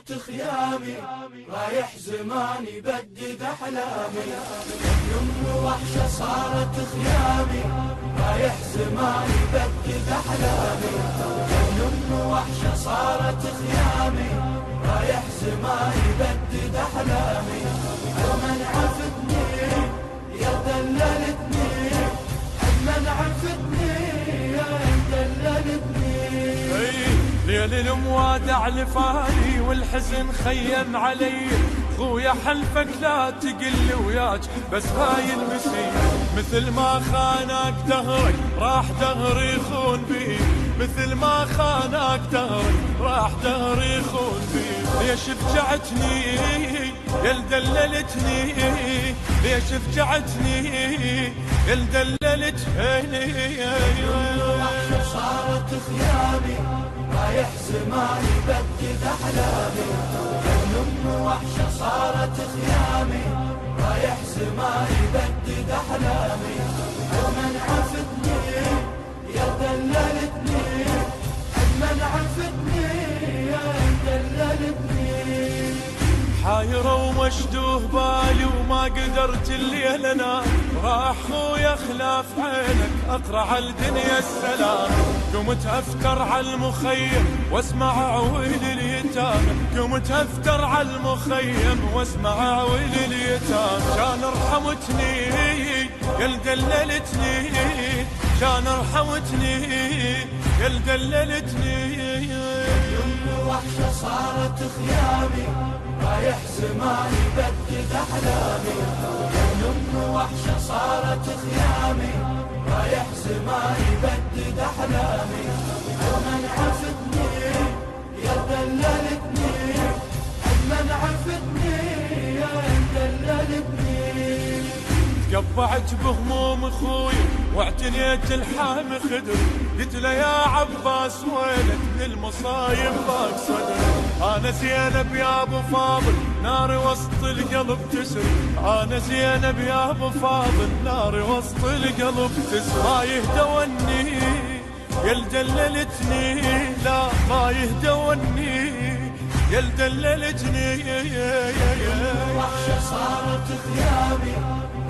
صارت خيامي، رايح زماني بدد أحلامي. يم وحشة صارت خيامي، رايح زماني بدد أحلامي. يم وحشة صارت خيامي، رايح زماني بدد أحلامي. ومن عفتني يا دللتني، من عفتني يا دللتني. ليل الموادع لفاني والحزن خيم علي، خويا حلفك لا تقل وياك بس هاي المسير. مثل ما خانك دهرك راح دهري يخون بي، مثل ما خانك دهرك راح دهري يخون بي. ليش فجعتني يا دللتني، ليش فجعتني يا دللتني. وحشة صارت خيامي، رايح زماني بدد أحلامي. يم وحشة صارت خيامي، رايح زماني بدد أحلامي. ومن عفتني يا دللتني، من عفتني يا دللتني. حايرة ومشدوه بالي وما قدرت الليل انام، راح خويا خلاف عينك اقرع الدنيا السلام. قمت افتر على المخيم واسمع عويل اليتامى، قمت افتر على المخيم واسمع عويل اليتامى. كان رحمتني يا دللتني، كان رحمتني يا دللتني. وحشة صارت خيامي، رايح زماني بدد أحلامي. يم وحشة صارت خيامي، رايح زماني بدد أحلامي. ومن عفتني يا دللتني، من عفتني يا دللتني. تقبعت بهموم خويا واعتنيت الحام خدر، قلت له يا عباس ويلك من المصايب ضاق صدر. انا زينب يا ابو فاضل نار وسط القلب تسر، انا زينب يا ابو فاضل نار وسط القلب تسر. ما يهدوني يا دللتني، لا ما يهدوني يا دللتني. وحشة صارت خيامي،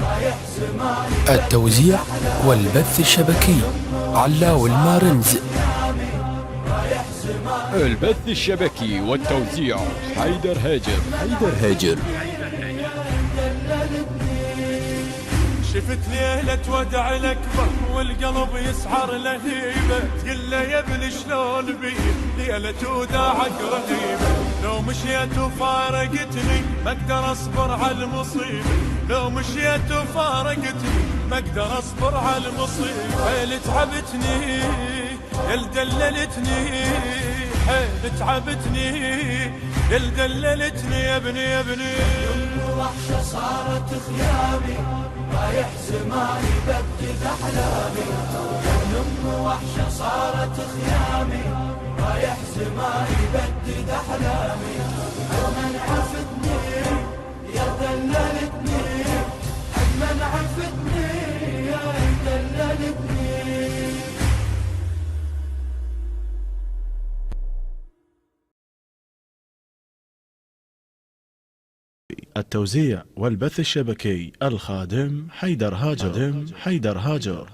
رايح زماني. التوزيع والبث الشبكي علاو المارنز. البث الشبكي والتوزيع حيدر هاجر. شفت ليلة ودع الأكبر والقلب يسعر لهيبة، تقول له يا ابن شلون بي ليلة وداعك رهيبة. لو مشيت وفارقتني ما اقدر اصبر على المصيبة، لو مشيت وفارقتني ما اقدر اصبر على المصيبة. حيل تعبتني يا دللتني، حيل تعبتني يا دللتني يا ابني. وحشة صارت خيامي، رايح زماني بدد أحلامي. يم وحشة صارت خيامي، رايح زماني بدد أحلامي. ومن عفتني يا دللتني، من عفتني يا دللتني. التوزيع والبث الشبكي الخادم حيدر هاجر.